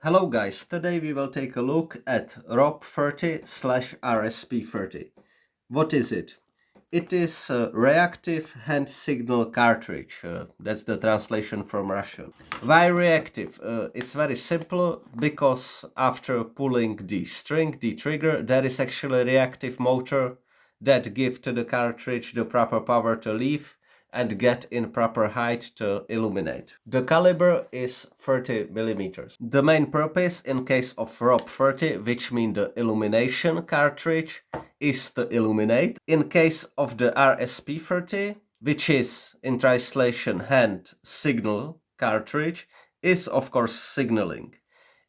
Hello guys, today we will take a look at ROP30/RSP30. What is it? It is a reactive hand signal cartridge. That's the translation from Russian. Why reactive? It's very simple, because after pulling the string, the trigger, there is actually a reactive motor that gives to the cartridge the proper power to leave and get in proper height to illuminate. The caliber is 30 millimeters. The main purpose in case of ROP30, which means the illumination cartridge, is to illuminate. In case of the RSP30, which is in translation hand signal cartridge, is of course signaling.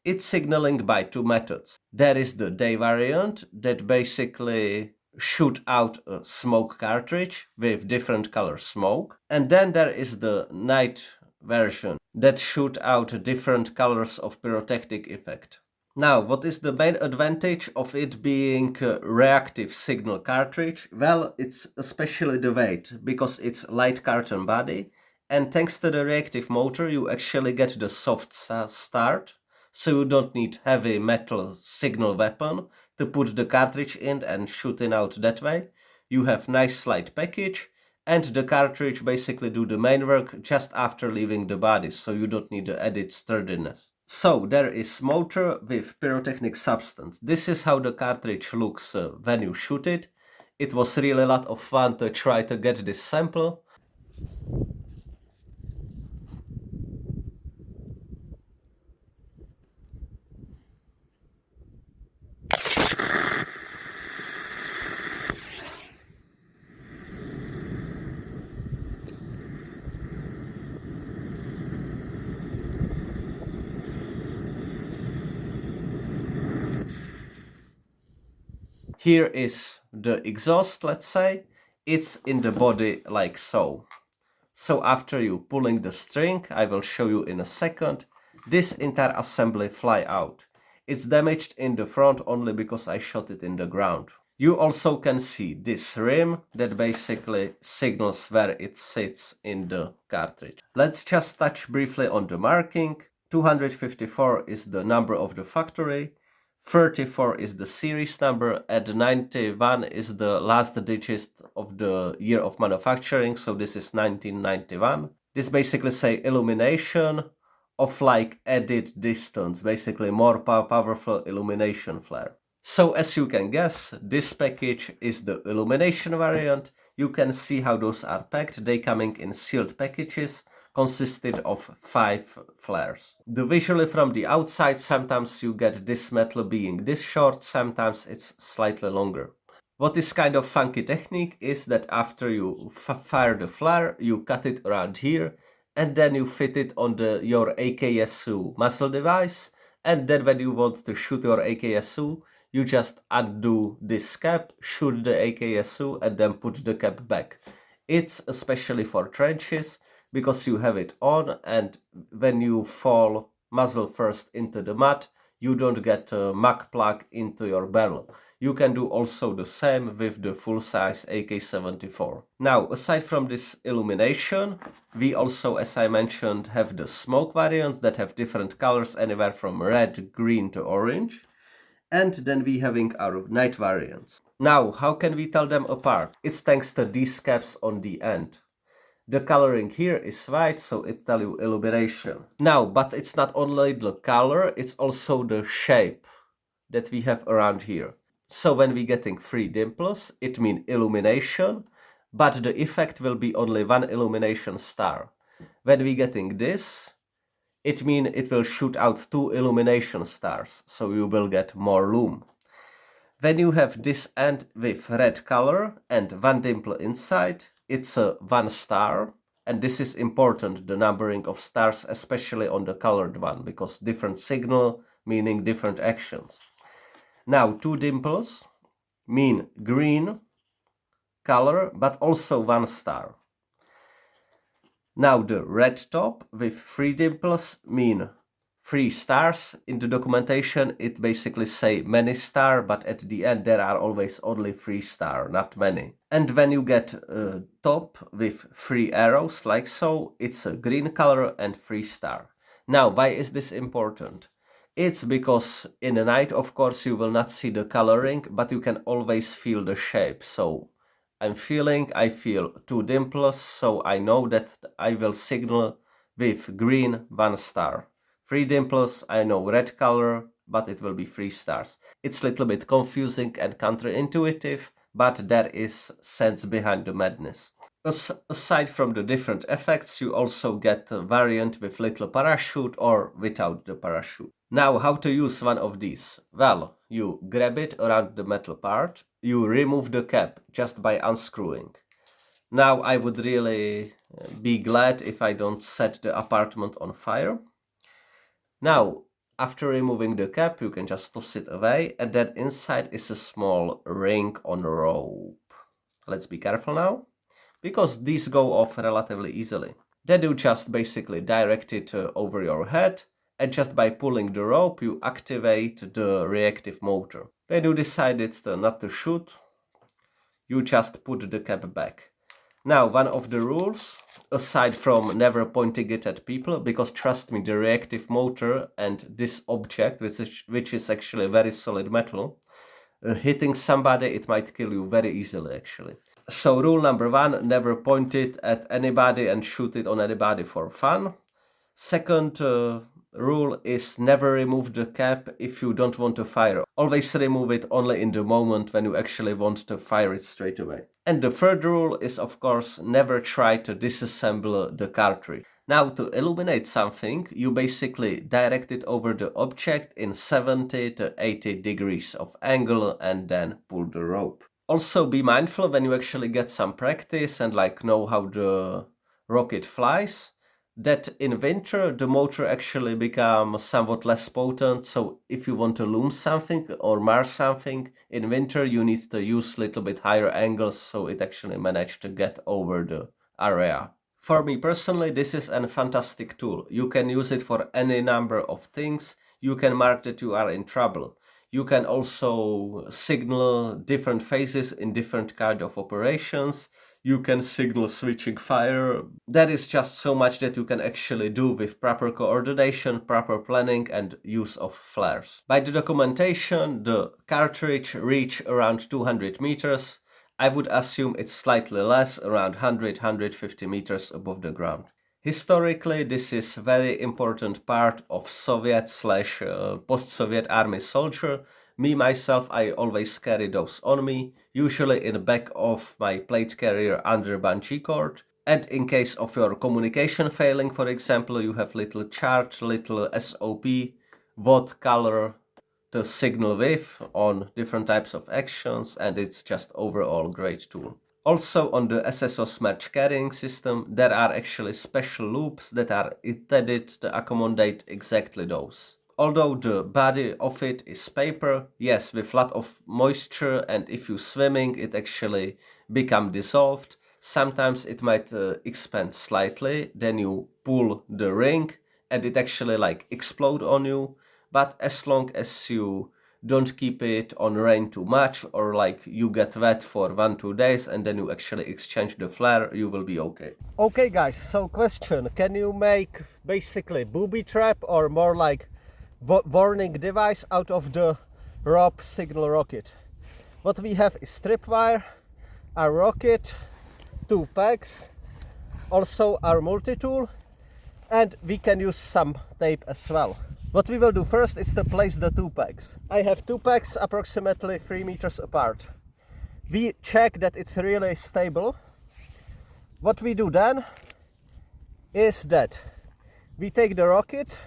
It's signaling by two methods. There is the day variant that basically shoot out a smoke cartridge with different color smoke, and then there is the night version that shoot out different colors of pyrotechnic effect. Now, what is the main advantage of it being a reactive signal cartridge? Well, it's especially the weight, because it's light carton body, and thanks to the reactive motor you actually get the soft start, so you don't need heavy metal signal weapon to put the cartridge in and shooting out that way. You have nice light package, and the cartridge basically do the main work just after leaving the body, so you don't need the added sturdiness. So there is motor with pyrotechnic substance. This is how the cartridge looks when you shoot it. It was really a lot of fun to try to get this sample. Here is the exhaust, let's say. It's in the body like so. So after you pulling the string, I will show you in a second, this entire assembly fly out. It's damaged in the front only because I shot it in the ground. You also can see this rim that basically signals where it sits in the cartridge. Let's just touch briefly on the marking. 254 is the number of the factory. 34 is the series number, and 91 is the last digit of the year of manufacturing, so this is 1991. This basically say illumination of like added distance, basically more powerful illumination flare. So as you can guess, this package is the illumination variant. You can see how those are packed. They coming in sealed packages, consisted of 5 flares. The visually from the outside, sometimes you get this metal being this short, sometimes it's slightly longer. What is kind of funky technique is that after you fire the flare, you cut it around here, and then you fit it on your AKSU muzzle device, and then when you want to shoot your AKSU, you just undo this cap, shoot the AKSU, and then put the cap back. It's especially for trenches, because you have it on, and when you fall muzzle first into the mud, you don't get a mag plug into your barrel. You can do also the same with the full-size AK-74. Now, aside from this illumination, we also, as I mentioned, have the smoke variants that have different colors, anywhere from red, green to orange. And then we having our night variants. Now, how can we tell them apart? It's thanks to these caps on the end. The coloring here is white, so it tells you illumination. Now, but it's not only the color, it's also the shape that we have around here. So when we getting 3 dimples, it means illumination, but the effect will be only 1 illumination star. When we getting this, it means it will shoot out 2 illumination stars, so you will get more lume. When you have this end with red color and 1 dimple inside, it's a 1 star, and this is important, the numbering of stars, especially on the colored one, because different signal meaning different actions. Now 2 dimples mean green color, but also 1 star. Now the red top with 3 dimples mean 3 stars. In the documentation it basically say many star, but at the end there are always only 3 star, not many. And when you get a top with 3 arrows like so, it's a green color and 3 star. Now, why is this important? It's because in the night, of course, you will not see the coloring, but you can always feel the shape. So I feel 2 dimples, so I know that I will signal with green 1 star. 3 dimples, I know red color, but it will be 3 stars. It's a little bit confusing and counterintuitive, but there is sense behind the madness. Aside from the different effects, you also get a variant with little parachute or without the parachute. Now, how to use one of these? Well, you grab it around the metal part, you remove the cap just by unscrewing. Now, I would really be glad if I don't set the apartment on fire. Now, after removing the cap, you can just toss it away, and then inside is a small ring on a rope. Let's be careful now, because these go off relatively easily. Then you just basically direct it over your head, and just by pulling the rope you activate the reactive motor. When you decided not to shoot, you just put the cap back. Now, one of the rules, aside from never pointing it at people, because trust me, the reactive motor and this object, which is actually very solid metal, hitting somebody, it might kill you very easily actually. So rule number 1, never point it at anybody and shoot it on anybody for fun. Second rule is never remove the cap if you don't want to fire. Always remove it only in the moment when you actually want to fire it straight away. And the third rule is, of course, never try to disassemble the cartridge. Now, to illuminate something, you basically direct it over the object in 70 to 80 degrees of angle and then pull the rope. Also be mindful when you actually get some practice and know how the rocket flies, that in winter the motor actually becomes somewhat less potent, so if you want to loom something or mar something, in winter you need to use a little bit higher angles so it actually managed to get over the area. For me personally, this is a fantastic tool. You can use it for any number of things. You can mark that you are in trouble. You can also signal different phases in different kind of operations. You can signal switching fire. That is just so much that you can actually do with proper coordination, proper planning and use of flares. By the documentation, the cartridge reach around 200 meters. I would assume it's slightly less, around 100-150 meters above the ground. Historically, this is a very important part of Soviet/post-Soviet army soldier. Me, myself, I always carry those on me, usually in the back of my plate carrier under bungee cord. And in case of your communication failing, for example, you have little chart, little SOP, what color to signal with on different types of actions, and it's just overall great tool. Also on the SSO Smerch carrying system, there are actually special loops that are intended to accommodate exactly those. Although the body of it is paper, yes, with a lot of moisture, and if you're swimming it actually become dissolved. Sometimes it might expand slightly, then you pull the ring and it actually explode on you. But as long as you don't keep it on rain too much, or you get wet for 1-2 days and then you actually exchange the flare, you will be okay. Okay guys, so question, can you make basically booby trap or more like warning device out of the ROP signal rocket? What we have is strip wire, our rocket, 2 pegs, also our multi-tool, and we can use some tape as well. What we will do first is to place the 2 pegs. I have 2 pegs approximately 3 meters apart. We check that it's really stable. What we do then is that we take the rocket,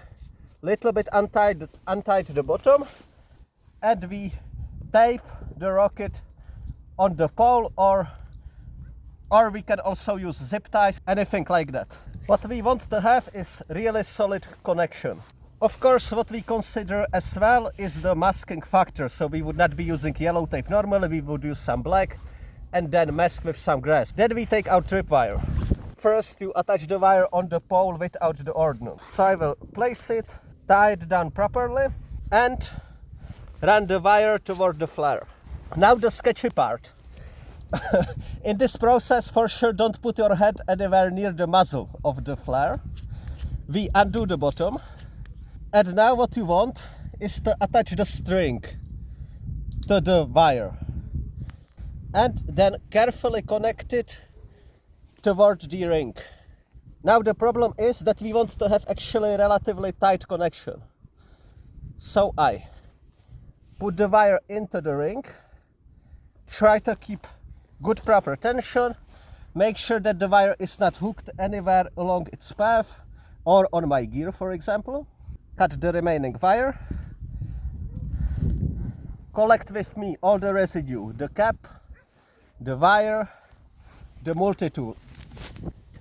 little bit untie the bottom, and we tape the rocket on the pole, or we can also use zip ties, anything like that. What we want to have is really solid connection. Of course, what we consider as well is the masking factor, so we would not be using yellow tape normally, we would use some black and then mask with some grass. Then we take our tripwire. First you attach the wire on the pole without the ordnance. So I will place it, tie it down properly and run the wire toward the flare. Now the sketchy part. In this process, for sure don't put your head anywhere near the muzzle of the flare. We undo the bottom. And now what you want is to attach the string to the wire and then carefully connect it toward the ring. Now the problem is that we want to have actually relatively tight connection. So I put the wire into the ring, try to keep good proper tension, make sure that the wire is not hooked anywhere along its path or on my gear, for example. Cut the remaining wire, collect with me all the residue, the cap, the wire, the multi-tool.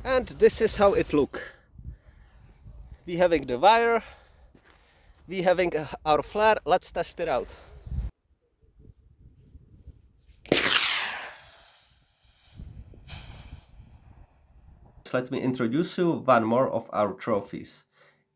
And this is how it looks. We having the wire, we having our flare. Let's test it out. Let me introduce you one more of our trophies.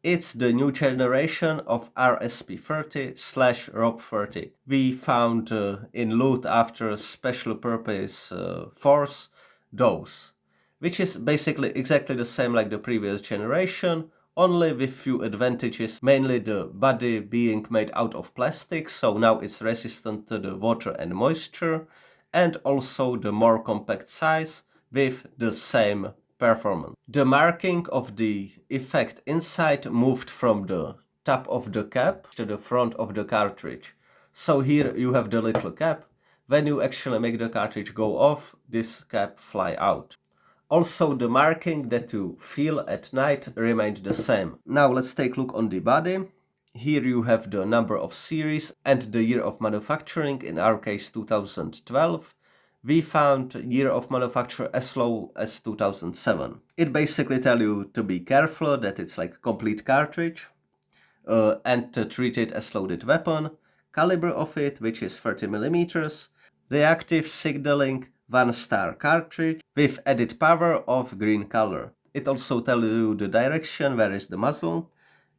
It's the new generation of RSP 30/ROP 30. We found in loot after special purpose force those, which is basically exactly the same like the previous generation, only with few advantages, mainly the body being made out of plastic, so now it's resistant to the water and moisture, and also the more compact size with the same performance. The marking of the effect inside moved from the top of the cap to the front of the cartridge. So here you have the little cap. When you actually make the cartridge go off, this cap fly out. Also the marking that you feel at night remained the same. Now let's take a look on the body. Here you have the number of series and the year of manufacturing, in our case 2012. We found year of manufacture as low as 2007. It basically tells you to be careful that it's like a complete cartridge and to treat it as loaded weapon. Caliber of it, which is 30 millimeters. Reactive signaling 1-star cartridge with added power of green color. It also tells you the direction where is the muzzle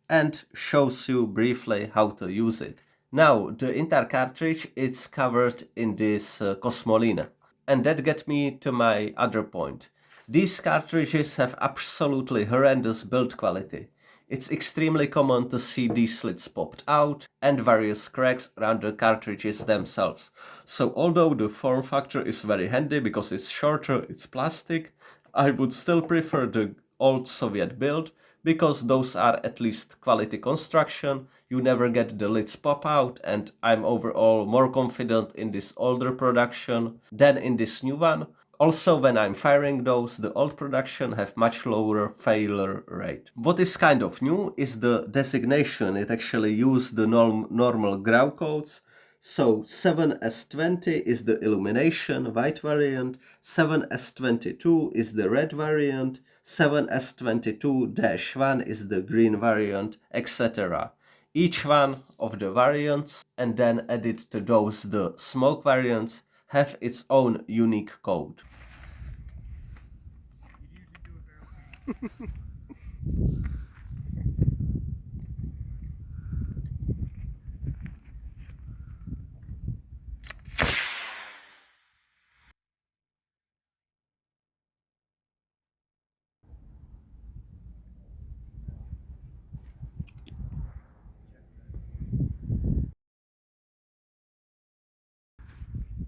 and shows you briefly how to use it. Now the entire cartridge is covered in this Cosmoline. And that gets me to my other point. These cartridges have absolutely horrendous build quality. It's extremely common to see these slits popped out and various cracks around the cartridges themselves. So although the form factor is very handy because it's shorter, it's plastic, I would still prefer the old Soviet build because those are at least quality construction, you never get the lids pop out, and I'm overall more confident in this older production than in this new one. Also, when I'm firing those, the old production have much lower failure rate. What is kind of new is the designation. It actually used the normal grau codes. So 7S20 is the illumination white variant, 7S22 is the red variant, 7S22-1 is the green variant, etc. Each one of the variants, and then added to those the smoke variants, have its own unique code.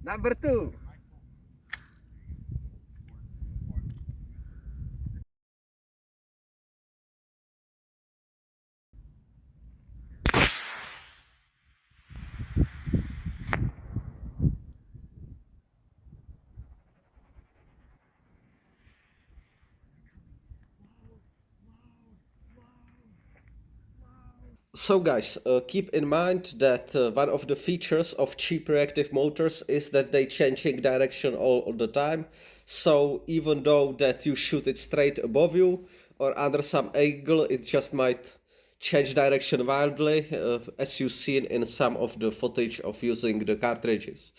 Number 2. So guys, keep in mind that one of the features of cheap reactive motors is that they changing direction all the time. So even though that you shoot it straight above you or under some angle, it just might change direction wildly, as you've seen in some of the footage of using the cartridges.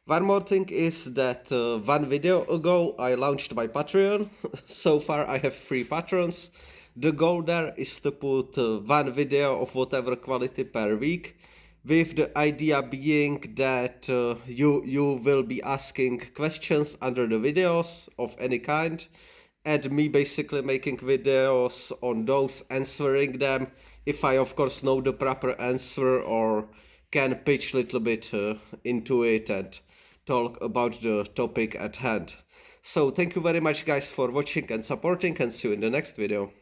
One more thing is that one video ago I launched my Patreon. So far I have 3 patrons. The goal there is to put one video of whatever quality per week, with the idea being that you will be asking questions under the videos of any kind, and me basically making videos on those, answering them, if I of course know the proper answer or can pitch a little bit into it and talk about the topic at hand. So thank you very much guys for watching and supporting, and see you in the next video.